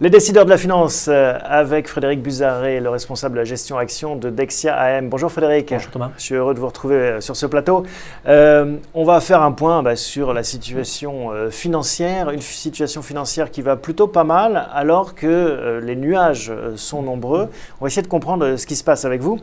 Les décideurs de la finance avec Frédéric Buzarret, le responsable de la gestion action de Dexia AM. Bonjour Frédéric. Bonjour Thomas. Je suis heureux de vous retrouver sur ce plateau. On va faire un point sur la situation financière, une situation financière qui va plutôt pas mal alors que les nuages sont nombreux. On va essayer de comprendre ce qui se passe avec vous.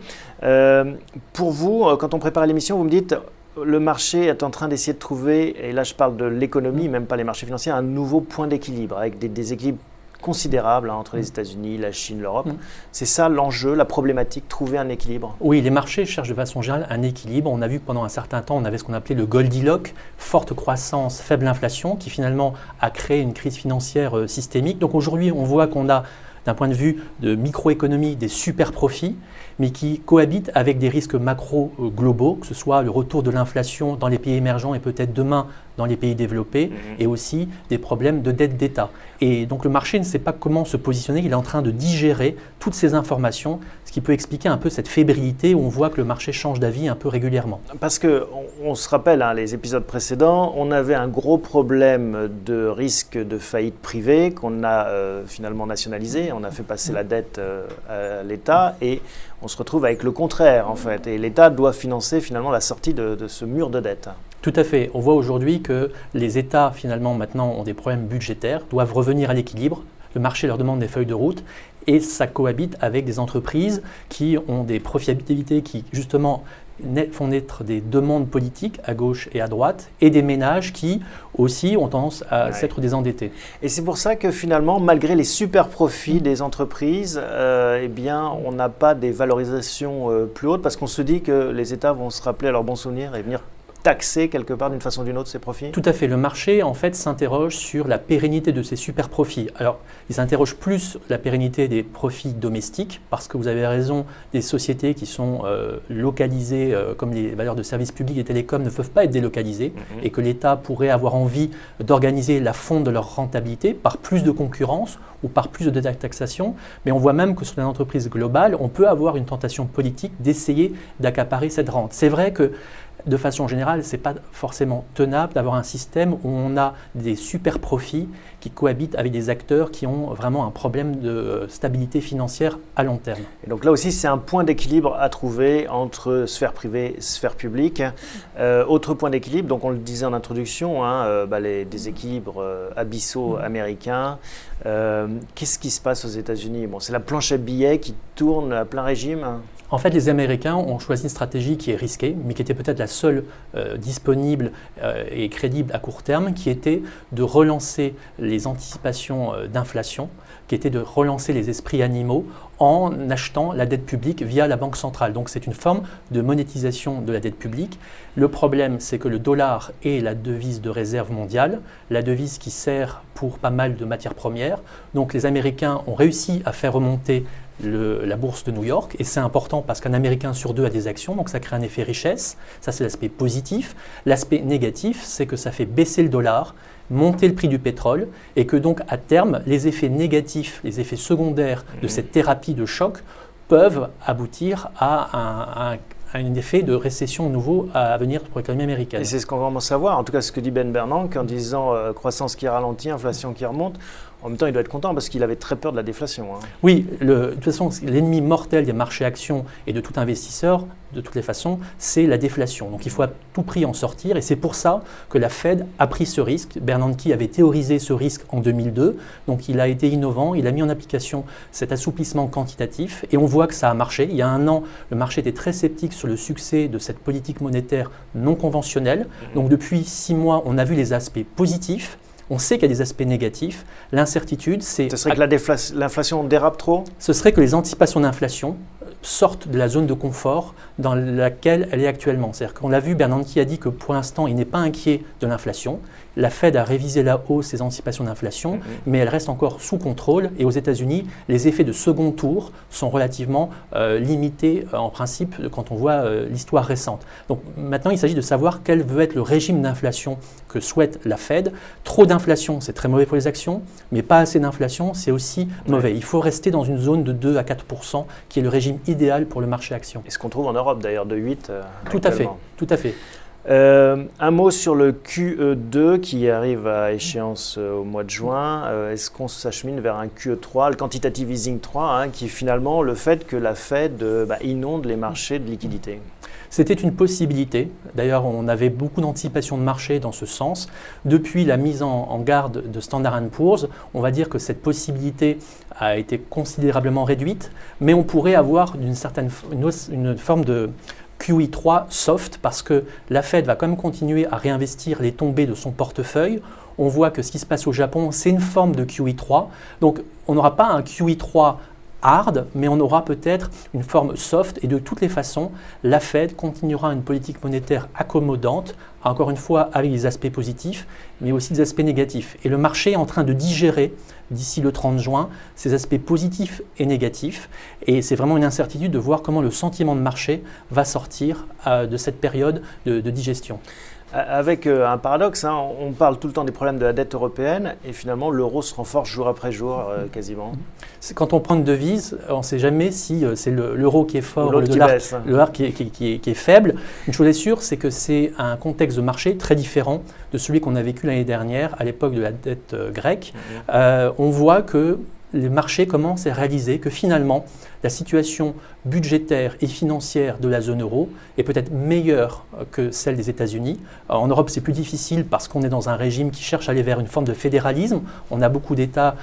Pour vous, quand on prépare l'émission, vous me dites le marché est en train d'essayer de trouver, et là je parle de l'économie, même pas les marchés financiers, un nouveau point d'équilibre avec des déséquilibres considérable entre les États-Unis, la Chine, l'Europe. C'est ça l'enjeu, la problématique, trouver un équilibre? Oui, les marchés cherchent de façon générale un équilibre. On a vu que pendant un certain temps, on avait ce qu'on appelait le Goldilocks, forte croissance, faible inflation, qui finalement a créé une crise financière systémique. Donc aujourd'hui, on voit qu'on a, d'un point de vue de microéconomie, des super profits, mais qui cohabitent avec des risques macro globaux, que ce soit le retour de l'inflation dans les pays émergents et peut-être demain dans les pays développés, et aussi des problèmes de dette d'État. Et donc le marché ne sait pas comment se positionner, il est en train de digérer toutes ces informations, ce qui peut expliquer un peu cette fébrilité où on voit que le marché change d'avis un peu régulièrement. Parce qu'on se rappelle, les épisodes précédents, on avait un gros problème de risque de faillite privée qu'on a finalement nationalisé, on a fait passer la dette à l'État et on se retrouve avec le contraire en fait. Et l'État doit financer finalement la sortie de ce mur de dette. Tout à fait. On voit aujourd'hui que les États, finalement, maintenant, ont des problèmes budgétaires, doivent revenir à l'équilibre. Le marché leur demande des feuilles de route et ça cohabite avec des entreprises qui ont des profitabilités qui, justement, font naître des demandes politiques à gauche et à droite et des ménages qui aussi ont tendance à s'être désendettés. Et c'est pour ça que finalement, malgré les super profits des entreprises, eh bien, on n'a pas des valorisations plus hautes parce qu'on se dit que les États vont se rappeler à leurs bons souvenirs et venir taxer quelque part d'une façon ou d'une autre ces profits? Tout à fait. Le marché, en fait, s'interroge sur la pérennité de ces super profits. Alors, il s'interroge plus la pérennité des profits domestiques, parce que vous avez raison, des sociétés qui sont localisées, comme les valeurs de services publics et télécoms, ne peuvent pas être délocalisées, et que l'État pourrait avoir envie d'organiser la fonte de leur rentabilité par plus de concurrence ou par plus de taxation. Mais on voit même que sur une entreprise globale, on peut avoir une tentation politique d'essayer d'accaparer cette rente. C'est vrai que de façon générale, ce n'est pas forcément tenable d'avoir un système où on a des super profits qui cohabitent avec des acteurs qui ont vraiment un problème de stabilité financière à long terme. Et donc là aussi, c'est un point d'équilibre à trouver entre sphère privée et sphère publique. Autre point d'équilibre, donc on le disait en introduction, les déséquilibres abyssaux américains. Qu'est-ce qui se passe aux États-Unis? C'est la planche à billets qui tourne à plein régime. En fait, les Américains ont choisi une stratégie qui est risquée, mais qui était peut-être la seule disponible et crédible à court terme, qui était de relancer les anticipations d'inflation, qui était de relancer les esprits animaux en achetant la dette publique via la Banque centrale. Donc c'est une forme de monétisation de la dette publique. Le problème, c'est que le dollar est la devise de réserve mondiale, la devise qui sert pour pas mal de matières premières. Donc les Américains ont réussi à faire remonter la bourse de New York, et c'est important parce qu'un Américain sur deux a des actions, donc ça crée un effet richesse. Ça, c'est l'aspect positif. L'aspect négatif, c'est que ça fait baisser le dollar, monter le prix du pétrole, et que donc à terme, les effets négatifs, les effets secondaires de cette thérapie de choc peuvent aboutir à un effet de récession nouveau à venir pour l'économie américaine. Et c'est ce qu'on commence à voir, en tout cas ce que dit Ben Bernanke en disant croissance qui ralentit, inflation qui remonte. En même temps, il doit être content parce qu'il avait très peur de la déflation. Oui, de toute façon, l'ennemi mortel des marchés actions et de tout investisseur, de toutes les façons, c'est la déflation. Donc il faut à tout prix en sortir et c'est pour ça que la Fed a pris ce risque. Bernanke avait théorisé ce risque en 2002, donc il a été innovant, il a mis en application cet assouplissement quantitatif et on voit que ça a marché. Il y a un an, le marché était très sceptique sur le succès de cette politique monétaire non conventionnelle. Donc depuis 6 mois, on a vu les aspects positifs. On sait qu'il y a des aspects négatifs. L'incertitude, c'est... Ce serait que l'inflation dérape trop? Ce serait que les anticipations d'inflation sortent de la zone de confort dans laquelle elle est actuellement. C'est-à-dire qu'on l'a vu, Bernanke a dit que pour l'instant, il n'est pas inquiet de l'inflation. La Fed a révisé la hausse ses anticipations d'inflation, mais elle reste encore sous contrôle. Et aux États-Unis, les effets de second tour sont relativement limités en principe quand on voit l'histoire récente. Donc maintenant, il s'agit de savoir quel veut être le régime d'inflation que souhaite la Fed. Trop d'inflation, c'est très mauvais pour les actions, mais pas assez d'inflation, c'est aussi mauvais. Il faut rester dans une zone de 2 à 4 % qui est le régime idéal idéal pour le marché action. Et ce qu'on trouve en Europe d'ailleurs, de 8 Tout à fait, tout à fait. Un mot sur le QE2 qui arrive à échéance au mois de juin. Est-ce qu'on s'achemine vers un QE3, le quantitative easing 3, qui est finalement le fait que la Fed inonde les marchés de liquidités? C'était une possibilité. D'ailleurs, on avait beaucoup d'anticipation de marché dans ce sens. Depuis la mise en garde de Standard & Poor's, on va dire que cette possibilité a été considérablement réduite, mais on pourrait avoir une forme de QE3 soft parce que la Fed va quand même continuer à réinvestir les tombées de son portefeuille. On voit que ce qui se passe au Japon, c'est une forme de QE3. Donc, on n'aura pas un QE3 hard, mais on aura peut-être une forme soft et de toutes les façons, la Fed continuera une politique monétaire accommodante, encore une fois avec des aspects positifs, mais aussi des aspects négatifs. Et le marché est en train de digérer d'ici le 30 juin ces aspects positifs et négatifs. Et c'est vraiment une incertitude de voir comment le sentiment de marché va sortir de cette période de digestion. Avec un paradoxe, on parle tout le temps des problèmes de la dette européenne et finalement l'euro se renforce jour après jour quasiment. Quand on prend une devise, on ne sait jamais si c'est l'euro qui est fort ou le dollar qui est faible. Une chose est sûre, c'est que c'est un contexte de marché très différent de celui qu'on a vécu l'année dernière à l'époque de la dette grecque. On voit que les marchés commencent à réaliser que finalement, la situation budgétaire et financière de la zone euro est peut-être meilleure que celle des États-Unis. En Europe, c'est plus difficile parce qu'on est dans un régime qui cherche à aller vers une forme de fédéralisme. On a beaucoup d'États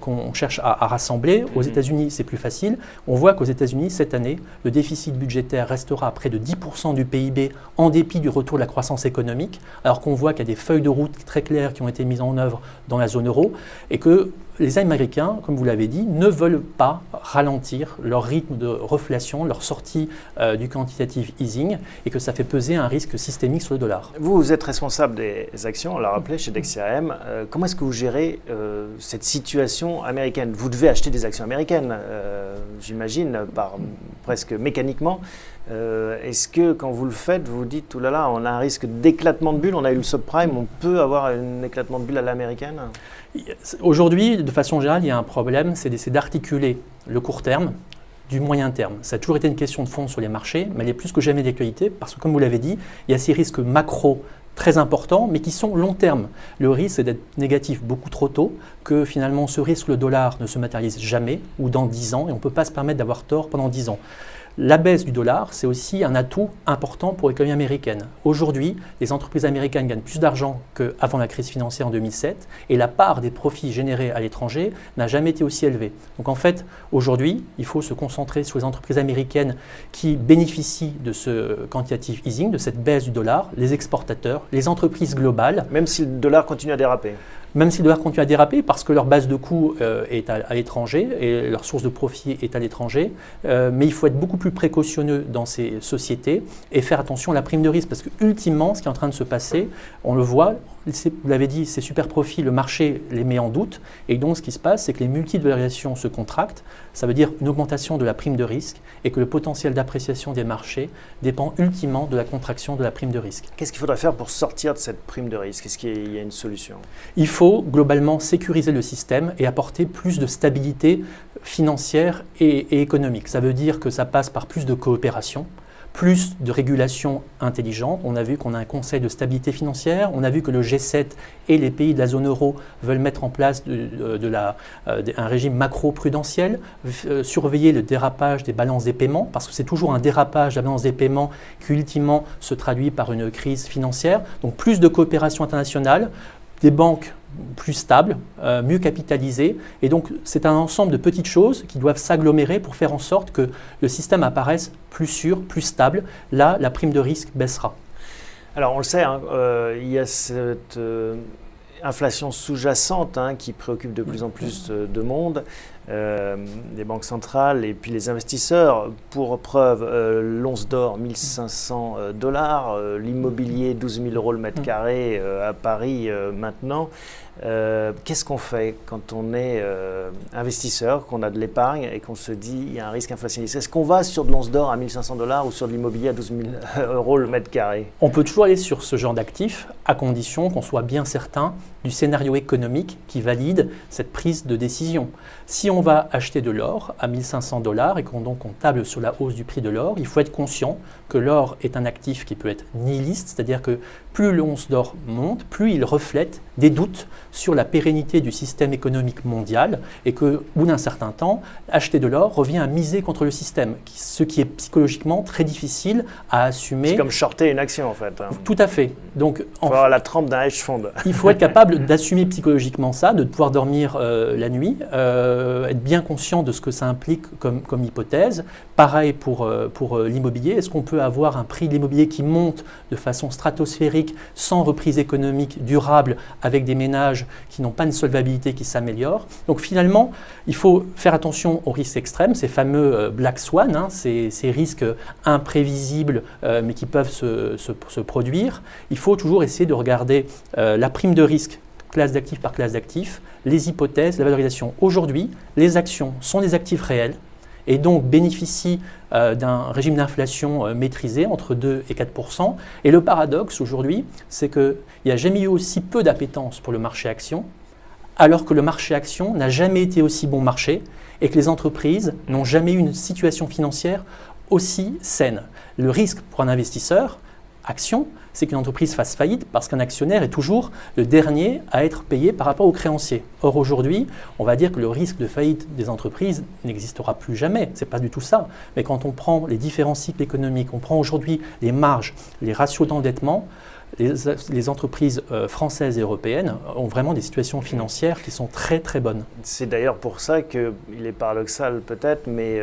qu'on cherche à rassembler. Aux États-Unis, c'est plus facile. On voit qu'aux États-Unis, cette année, le déficit budgétaire restera à près de 10% du PIB en dépit du retour de la croissance économique, alors qu'on voit qu'il y a des feuilles de route très claires qui ont été mises en œuvre dans la zone euro et que les Américains, comme vous l'avez dit, ne veulent pas ralentir leur rythme de reflation, leur sortie du quantitative easing et que ça fait peser un risque systémique sur le dollar. Vous êtes responsable des actions, on l'a rappelé chez Dexia-M. Comment est-ce que vous gérez cette situation américaine? Vous devez acheter des actions américaines, j'imagine, presque mécaniquement. Est-ce que quand vous le faites, vous dites, oh là là, on a un risque d'éclatement de bulle, on a eu le subprime, on peut avoir un éclatement de bulle à l'américaine? Aujourd'hui, de façon générale, il y a un problème, c'est d'essayer d'articuler le court terme du moyen terme. Ça a toujours été une question de fond sur les marchés, mais elle est plus que jamais d'actualité parce que, comme vous l'avez dit, il y a ces risques macro très importants, mais qui sont long terme. Le risque, c'est d'être négatif beaucoup trop tôt, que finalement ce risque, le dollar, ne se matérialise jamais ou dans 10 ans, et on ne peut pas se permettre d'avoir tort pendant 10 ans. La baisse du dollar, c'est aussi un atout important pour l'économie américaine. Aujourd'hui, les entreprises américaines gagnent plus d'argent qu'avant la crise financière en 2007 et la part des profits générés à l'étranger n'a jamais été aussi élevée. Donc en fait, aujourd'hui, il faut se concentrer sur les entreprises américaines qui bénéficient de ce quantitative easing, de cette baisse du dollar, les exportateurs, les entreprises globales. Même si le dollar continue à déraper. Même si le dollar continue à déraper parce que leur base de coûts est à l'étranger et leur source de profit est à l'étranger. Mais il faut être beaucoup plus précautionneux dans ces sociétés et faire attention à la prime de risque parce que ultimement, ce qui est en train de se passer, on le voit, vous l'avez dit, ces super profits, le marché les met en doute. Et donc, ce qui se passe, c'est que les multiples de variations se contractent. Ça veut dire une augmentation de la prime de risque et que le potentiel d'appréciation des marchés dépend ultimement de la contraction de la prime de risque. Qu'est-ce qu'il faudrait faire pour sortir de cette prime de risque? Est-ce qu'il y a une solution? Il faut globalement sécuriser le système et apporter plus de stabilité financière et économique. Ça veut dire que ça passe par plus de coopération, plus de régulation intelligente. On a vu qu'on a un conseil de stabilité financière, on a vu que le G7 et les pays de la zone euro veulent mettre en place un régime macro-prudentiel, surveiller le dérapage des balances des paiements, parce que c'est toujours un dérapage de la balance des paiements qui ultimement se traduit par une crise financière. Donc plus de coopération internationale, des banques plus stables, mieux capitalisées. Et donc, c'est un ensemble de petites choses qui doivent s'agglomérer pour faire en sorte que le système apparaisse plus sûr, plus stable. Là, la prime de risque baissera. Alors, on le sait, il y a cette inflation sous-jacente qui préoccupe de plus en plus de monde. Les banques centrales et puis les investisseurs. Pour preuve, l'once d'or, 1500 $, l'immobilier, 12 000 € le mètre carré à Paris maintenant. Qu'est-ce qu'on fait quand on est investisseur, qu'on a de l'épargne et qu'on se dit il y a un risque inflationniste? Est-ce qu'on va sur de l'once d'or à 1500 $ ou sur de l'immobilier à 12 000 € le mètre carré? On peut toujours aller sur ce genre d'actifs à condition qu'on soit bien certain du scénario économique qui valide cette prise de décision. Si on va acheter de l'or à 1 500 $ et qu'on table sur la hausse du prix de l'or, il faut être conscient que l'or est un actif qui peut être nihiliste, c'est-à-dire que plus l'once d'or monte, plus il reflète des doutes sur la pérennité du système économique mondial et qu'au bout d'un certain temps, acheter de l'or revient à miser contre le système, ce qui est psychologiquement très difficile à assumer. C'est comme shorter une action en fait. Tout à fait. Donc, il faut avoir la trempe d'un hedge fund. Il faut être capable d'assumer psychologiquement ça, de pouvoir dormir la nuit, être bien conscient de ce que ça implique comme hypothèse. Pareil pour l'immobilier. Est-ce qu'on peut avoir un prix de l'immobilier qui monte de façon stratosphérique, sans reprise économique durable, avec des ménages qui n'ont pas une solvabilité qui s'améliore? Donc finalement, il faut faire attention aux risques extrêmes, ces fameux black swan, ces risques imprévisibles mais qui peuvent se produire. Il faut toujours essayer de regarder la prime de risque classe d'actifs par classe d'actifs, les hypothèses, la valorisation. Aujourd'hui, les actions sont des actifs réels et donc bénéficient d'un régime d'inflation maîtrisé entre 2 et 4%. Et le paradoxe aujourd'hui, c'est qu'il n'y a jamais eu aussi peu d'appétence pour le marché action, alors que le marché action n'a jamais été aussi bon marché et que les entreprises n'ont jamais eu une situation financière aussi saine. Le risque pour un investisseur, action, c'est qu'une entreprise fasse faillite parce qu'un actionnaire est toujours le dernier à être payé par rapport aux créanciers. Or aujourd'hui, on va dire que le risque de faillite des entreprises n'existera plus jamais. Ce n'est pas du tout ça. Mais quand on prend les différents cycles économiques, on prend aujourd'hui les marges, les ratios d'endettement, les entreprises françaises et européennes ont vraiment des situations financières qui sont très très bonnes. C'est d'ailleurs pour ça qu'il est paradoxal peut-être, mais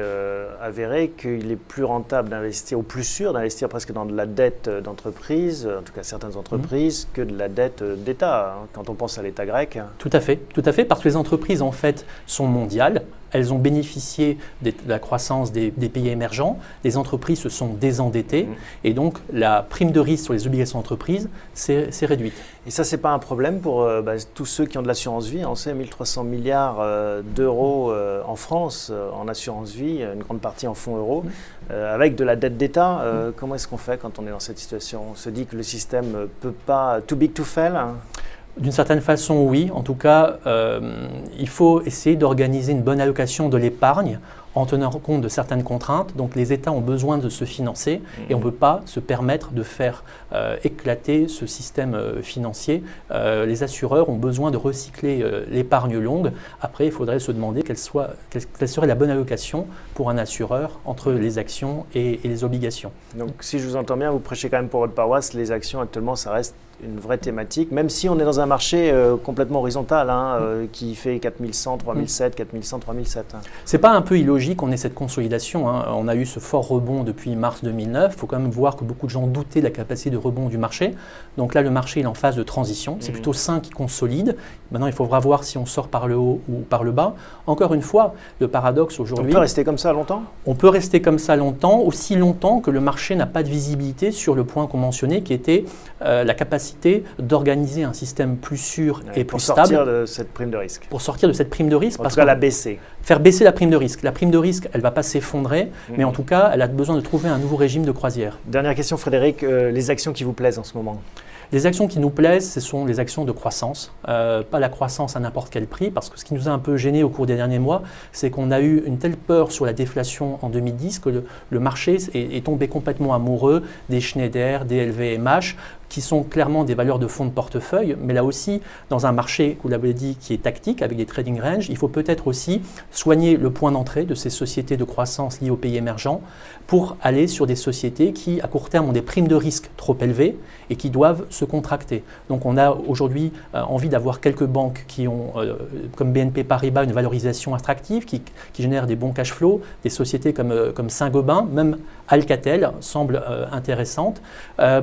avéré qu'il est plus rentable d'investir, ou plus sûr d'investir presque dans de la dette d'entreprise, en tout cas certaines entreprises, que de la dette d'État, quand on pense à l'État grec. Tout à fait, parce que les entreprises en fait sont mondiales. Elles ont bénéficié de la croissance des pays émergents, les entreprises se sont désendettées et donc la prime de risque sur les obligations d'entreprise s'est réduite. Et ça, ce n'est pas un problème pour tous ceux qui ont de l'assurance vie. On sait 1300 milliards d'euros en France en assurance vie, une grande partie en fonds euros, avec de la dette d'État. Comment est-ce qu'on fait quand on est dans cette situation? On se dit que le système ne peut pas, too big to fail, D'une certaine façon, oui. En tout cas, il faut essayer d'organiser une bonne allocation de l'épargne en tenant compte de certaines contraintes. Donc les États ont besoin de se financer et on ne peut pas se permettre de faire éclater ce système financier. Les assureurs ont besoin de recycler l'épargne longue. Après, il faudrait se demander quelle serait la bonne allocation pour un assureur entre les actions et les obligations. Donc si je vous entends bien, vous prêchez quand même pour votre paroisse. Les actions actuellement, ça reste une vraie thématique, même si on est dans un marché complètement horizontal qui fait 4100, 3007, 4100, 3007. C'est pas un peu illogique qu'on ait cette consolidation. On a eu ce fort rebond depuis mars 2009. Il faut quand même voir que beaucoup de gens doutaient de la capacité de rebond du marché. Donc là, le marché est en phase de transition. C'est plutôt sain qui consolide. Maintenant, il faudra voir si on sort par le haut ou par le bas. Encore une fois, le paradoxe aujourd'hui… On peut rester comme ça longtemps ? On peut rester comme ça longtemps, aussi longtemps que le marché n'a pas de visibilité sur le point qu'on mentionnait, qui était la capacité d'organiser un système plus sûr et plus stable. Pour sortir de cette prime de risque. Pour sortir de cette prime de risque. En tout cas, la baisser. Faire baisser la prime de risque. La prime de risque, elle ne va pas s'effondrer, mais en tout cas, elle a besoin de trouver un nouveau régime de croisière. Dernière question, Frédéric. Les actions qui vous plaisent en ce moment ? Les actions qui nous plaisent, ce sont les actions de croissance, pas la croissance à n'importe quel prix, parce que ce qui nous a un peu gêné au cours des derniers mois, c'est qu'on a eu une telle peur sur la déflation en 2010 que le marché est tombé complètement amoureux des Schneider, des LVMH, qui sont clairement des valeurs de fonds de portefeuille, mais là aussi, dans un marché, vous l'avez dit, qui est tactique, avec des trading ranges, il faut peut-être aussi soigner le point d'entrée de ces sociétés de croissance liées aux pays émergents pour aller sur des sociétés qui, à court terme, ont des primes de risque trop élevées et qui doivent se contracter. Donc on a aujourd'hui envie d'avoir quelques banques qui ont, comme BNP Paribas, une valorisation attractive, qui génèrent des bons cash flows, des sociétés comme Saint-Gobain, même Alcatel semble intéressante,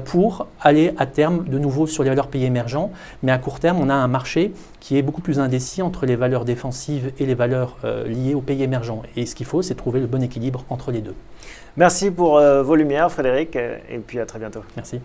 pour aller à terme de nouveau sur les valeurs pays émergents. Mais à court terme, on a un marché qui est beaucoup plus indécis entre les valeurs défensives et les valeurs liées aux pays émergents. Et ce qu'il faut, c'est trouver le bon équilibre entre les deux. Merci pour vos lumières, Frédéric, et puis à très bientôt. Merci.